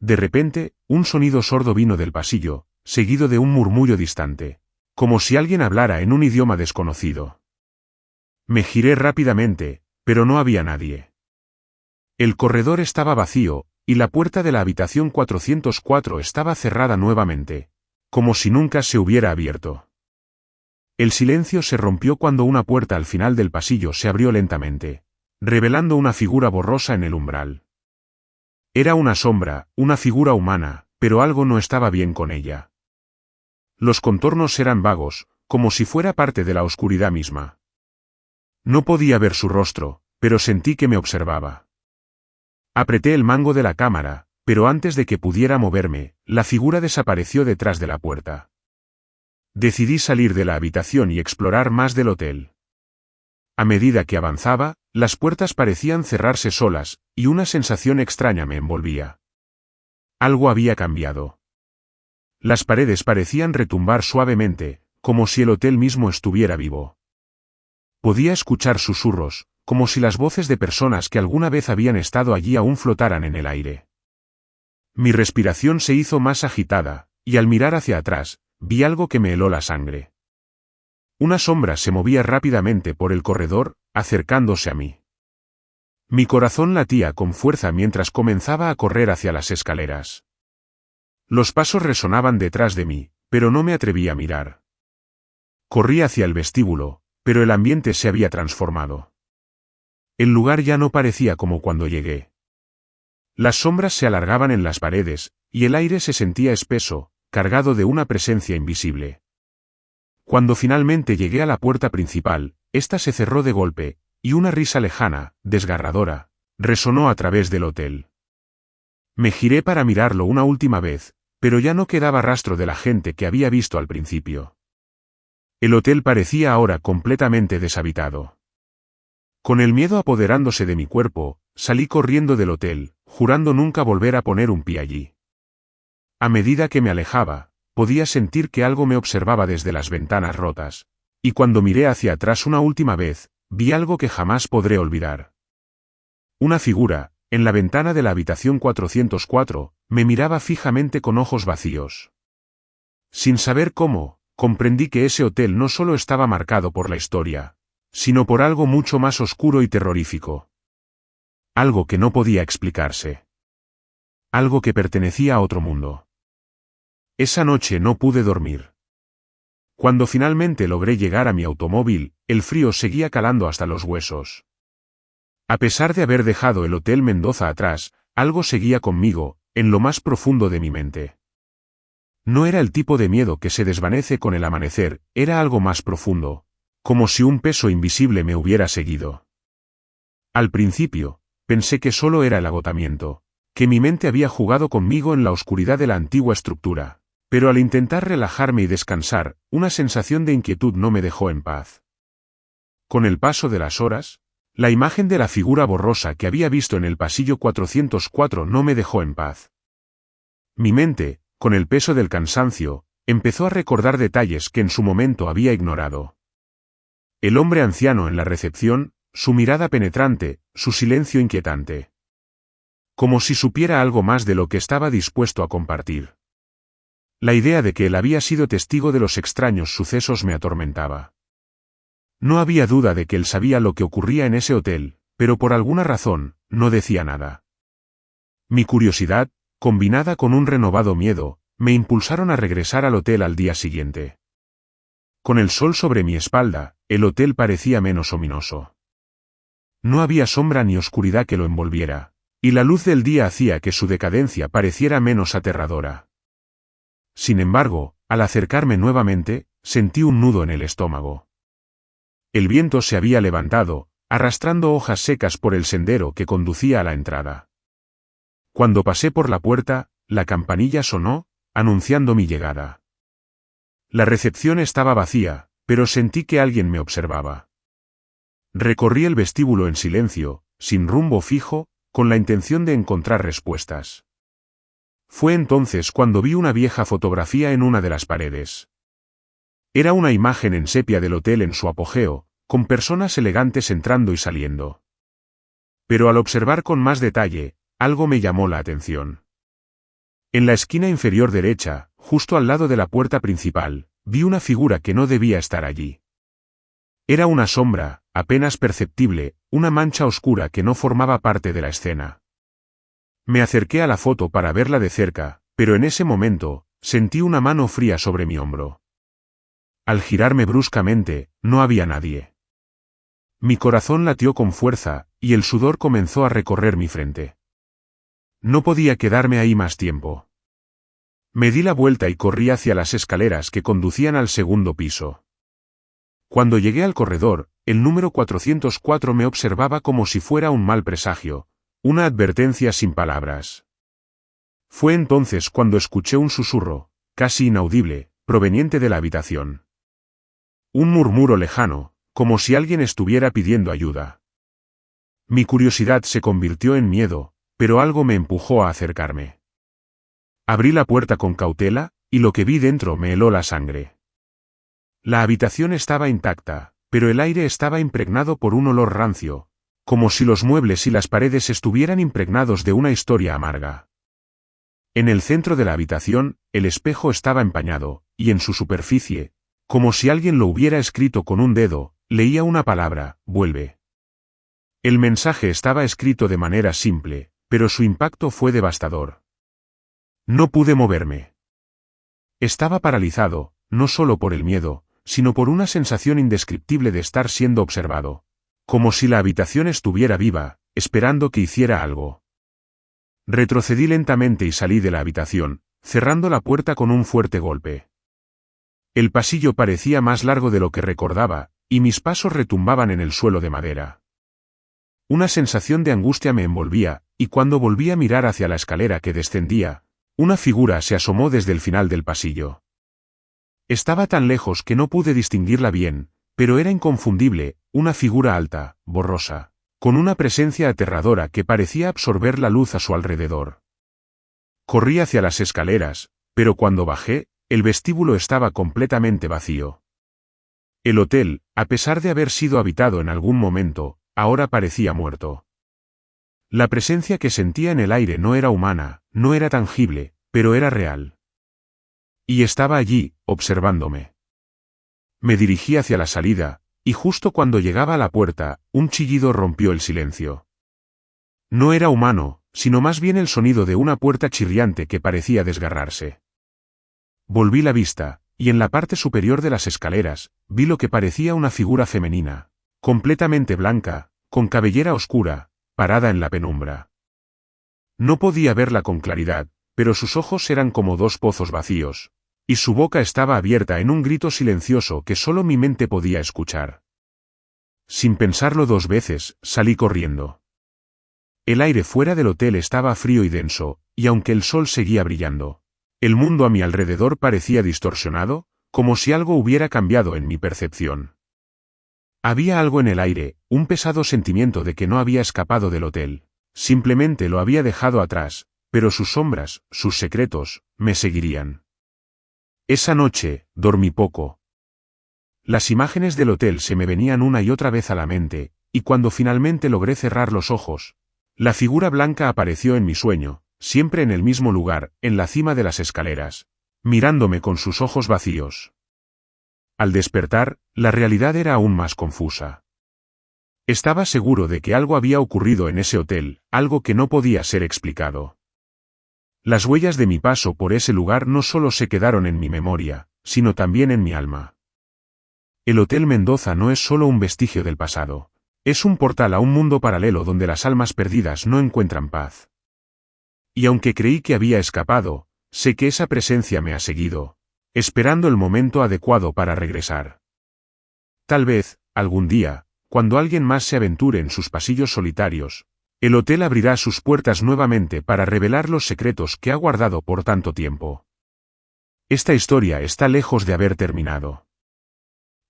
De repente, un sonido sordo vino del pasillo, seguido de un murmullo distante, como si alguien hablara en un idioma desconocido. Me giré rápidamente, pero no había nadie. El corredor estaba vacío, y la puerta de la habitación 404 estaba cerrada nuevamente, como si nunca se hubiera abierto. El silencio se rompió cuando una puerta al final del pasillo se abrió lentamente, revelando una figura borrosa en el umbral. Era una sombra, una figura humana, pero algo no estaba bien con ella. Los contornos eran vagos, como si fuera parte de la oscuridad misma. No podía ver su rostro, pero sentí que me observaba. Apreté el mango de la cámara, pero antes de que pudiera moverme, la figura desapareció detrás de la puerta. Decidí salir de la habitación y explorar más del hotel. A medida que avanzaba, las puertas parecían cerrarse solas, y una sensación extraña me envolvía. Algo había cambiado. Las paredes parecían retumbar suavemente, como si el hotel mismo estuviera vivo. Podía escuchar susurros, como si las voces de personas que alguna vez habían estado allí aún flotaran en el aire. Mi respiración se hizo más agitada, y al mirar hacia atrás, vi algo que me heló la sangre. Una sombra se movía rápidamente por el corredor, acercándose a mí. Mi corazón latía con fuerza mientras comenzaba a correr hacia las escaleras. Los pasos resonaban detrás de mí, pero no me atreví a mirar. Corrí hacia el vestíbulo, pero el ambiente se había transformado. El lugar ya no parecía como cuando llegué. Las sombras se alargaban en las paredes, y el aire se sentía espeso, cargado de una presencia invisible. Cuando finalmente llegué a la puerta principal, ésta se cerró de golpe, y una risa lejana, desgarradora, resonó a través del hotel. Me giré para mirarlo una última vez, pero ya no quedaba rastro de la gente que había visto al principio. El hotel parecía ahora completamente deshabitado. Con el miedo apoderándose de mi cuerpo, salí corriendo del hotel, jurando nunca volver a poner un pie allí. A medida que me alejaba, podía sentir que algo me observaba desde las ventanas rotas, y cuando miré hacia atrás una última vez, vi algo que jamás podré olvidar. Una figura, en la ventana de la habitación 404, me miraba fijamente con ojos vacíos. Sin saber cómo, comprendí que ese hotel no solo estaba marcado por la historia, sino por algo mucho más oscuro y terrorífico. Algo que no podía explicarse. Algo que pertenecía a otro mundo. Esa noche no pude dormir. Cuando finalmente logré llegar a mi automóvil, el frío seguía calando hasta los huesos. A pesar de haber dejado el Hotel Mendoza atrás, algo seguía conmigo, en lo más profundo de mi mente. No era el tipo de miedo que se desvanece con el amanecer, era algo más profundo, como si un peso invisible me hubiera seguido. Al principio, pensé que solo era el agotamiento, que mi mente había jugado conmigo en la oscuridad de la antigua estructura, pero al intentar relajarme y descansar, una sensación de inquietud no me dejó en paz. Con el paso de las horas, la imagen de la figura borrosa que había visto en el pasillo 404 no me dejó en paz. Mi mente, con el peso del cansancio, empezó a recordar detalles que en su momento había ignorado. El hombre anciano en la recepción, su mirada penetrante, su silencio inquietante. Como si supiera algo más de lo que estaba dispuesto a compartir. La idea de que él había sido testigo de los extraños sucesos me atormentaba. No había duda de que él sabía lo que ocurría en ese hotel, pero por alguna razón, no decía nada. Mi curiosidad, combinada con un renovado miedo, me impulsaron a regresar al hotel al día siguiente. Con el sol sobre mi espalda, el hotel parecía menos ominoso. No había sombra ni oscuridad que lo envolviera, y la luz del día hacía que su decadencia pareciera menos aterradora. Sin embargo, al acercarme nuevamente, sentí un nudo en el estómago. El viento se había levantado, arrastrando hojas secas por el sendero que conducía a la entrada. Cuando pasé por la puerta, la campanilla sonó, anunciando mi llegada. La recepción estaba vacía, pero sentí que alguien me observaba. Recorrí el vestíbulo en silencio, sin rumbo fijo, con la intención de encontrar respuestas. Fue entonces cuando vi una vieja fotografía en una de las paredes. Era una imagen en sepia del hotel en su apogeo, con personas elegantes entrando y saliendo. Pero al observar con más detalle, algo me llamó la atención. En la esquina inferior derecha, justo al lado de la puerta principal, vi una figura que no debía estar allí. Era una sombra, apenas perceptible, una mancha oscura que no formaba parte de la escena. Me acerqué a la foto para verla de cerca, pero en ese momento, sentí una mano fría sobre mi hombro. Al girarme bruscamente, no había nadie. Mi corazón latió con fuerza, y el sudor comenzó a recorrer mi frente. No podía quedarme ahí más tiempo. Me di la vuelta y corrí hacia las escaleras que conducían al segundo piso. Cuando llegué al corredor, el número 404 me observaba como si fuera un mal presagio, Una advertencia sin palabras. Fue entonces cuando escuché un susurro, casi inaudible, proveniente de la habitación. Un murmuro lejano, como si alguien estuviera pidiendo ayuda. Mi curiosidad se convirtió en miedo, pero algo me empujó a acercarme. Abrí la puerta con cautela, y lo que vi dentro me heló la sangre. La habitación estaba intacta, pero el aire estaba impregnado por un olor rancio, como si los muebles y las paredes estuvieran impregnados de una historia amarga. En el centro de la habitación, el espejo estaba empañado, y en su superficie, como si alguien lo hubiera escrito con un dedo, leía una palabra: vuelve. El mensaje estaba escrito de manera simple, pero su impacto fue devastador. No pude moverme. Estaba paralizado, no solo por el miedo, sino por una sensación indescriptible de estar siendo observado, como si la habitación estuviera viva, esperando que hiciera algo. Retrocedí lentamente y salí de la habitación, cerrando la puerta con un fuerte golpe. El pasillo parecía más largo de lo que recordaba, y mis pasos retumbaban en el suelo de madera. Una sensación de angustia me envolvía, y cuando volví a mirar hacia la escalera que descendía, una figura se asomó desde el final del pasillo. Estaba tan lejos que no pude distinguirla bien, pero era inconfundible, una figura alta, borrosa, con una presencia aterradora que parecía absorber la luz a su alrededor. Corrí hacia las escaleras, pero cuando bajé, el vestíbulo estaba completamente vacío. El hotel, a pesar de haber sido habitado en algún momento, ahora parecía muerto. La presencia que sentía en el aire no era humana, no era tangible, pero era real. Y estaba allí, observándome. Me dirigí hacia la salida, y justo cuando llegaba a la puerta, un chillido rompió el silencio. No era humano, sino más bien el sonido de una puerta chirriante que parecía desgarrarse. Volví la vista, y en la parte superior de las escaleras, vi lo que parecía una figura femenina, completamente blanca, con cabellera oscura, parada en la penumbra. No podía verla con claridad, pero sus ojos eran como dos pozos vacíos, y su boca estaba abierta en un grito silencioso que solo mi mente podía escuchar. Sin pensarlo dos veces, salí corriendo. El aire fuera del hotel estaba frío y denso, y aunque el sol seguía brillando, el mundo a mi alrededor parecía distorsionado, como si algo hubiera cambiado en mi percepción. Había algo en el aire, un pesado sentimiento de que no había escapado del hotel, simplemente lo había dejado atrás, pero sus sombras, sus secretos, me seguirían. Esa noche, dormí poco. Las imágenes del hotel se me venían una y otra vez a la mente, y cuando finalmente logré cerrar los ojos, la figura blanca apareció en mi sueño, siempre en el mismo lugar, en la cima de las escaleras, mirándome con sus ojos vacíos. Al despertar, la realidad era aún más confusa. Estaba seguro de que algo había ocurrido en ese hotel, algo que no podía ser explicado. Las huellas de mi paso por ese lugar no solo se quedaron en mi memoria, sino también en mi alma. El Hotel Mendoza no es solo un vestigio del pasado, es un portal a un mundo paralelo donde las almas perdidas no encuentran paz. Y aunque creí que había escapado, sé que esa presencia me ha seguido, esperando el momento adecuado para regresar. Tal vez, algún día, cuando alguien más se aventure en sus pasillos solitarios, el hotel abrirá sus puertas nuevamente para revelar los secretos que ha guardado por tanto tiempo. Esta historia está lejos de haber terminado.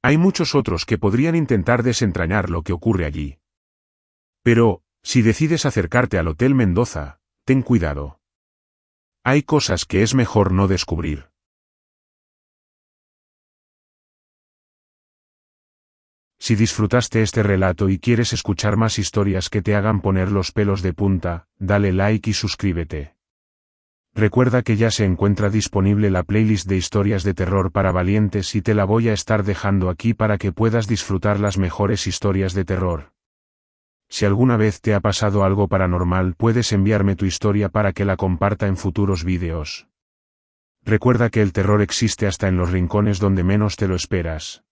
Hay muchos otros que podrían intentar desentrañar lo que ocurre allí. Pero, si decides acercarte al Hotel Mendoza, ten cuidado. Hay cosas que es mejor no descubrir. Si disfrutaste este relato y quieres escuchar más historias que te hagan poner los pelos de punta, dale like y suscríbete. Recuerda que ya se encuentra disponible la playlist de historias de terror para valientes y te la voy a estar dejando aquí para que puedas disfrutar las mejores historias de terror. Si alguna vez te ha pasado algo paranormal, puedes enviarme tu historia para que la comparta en futuros vídeos. Recuerda que el terror existe hasta en los rincones donde menos te lo esperas.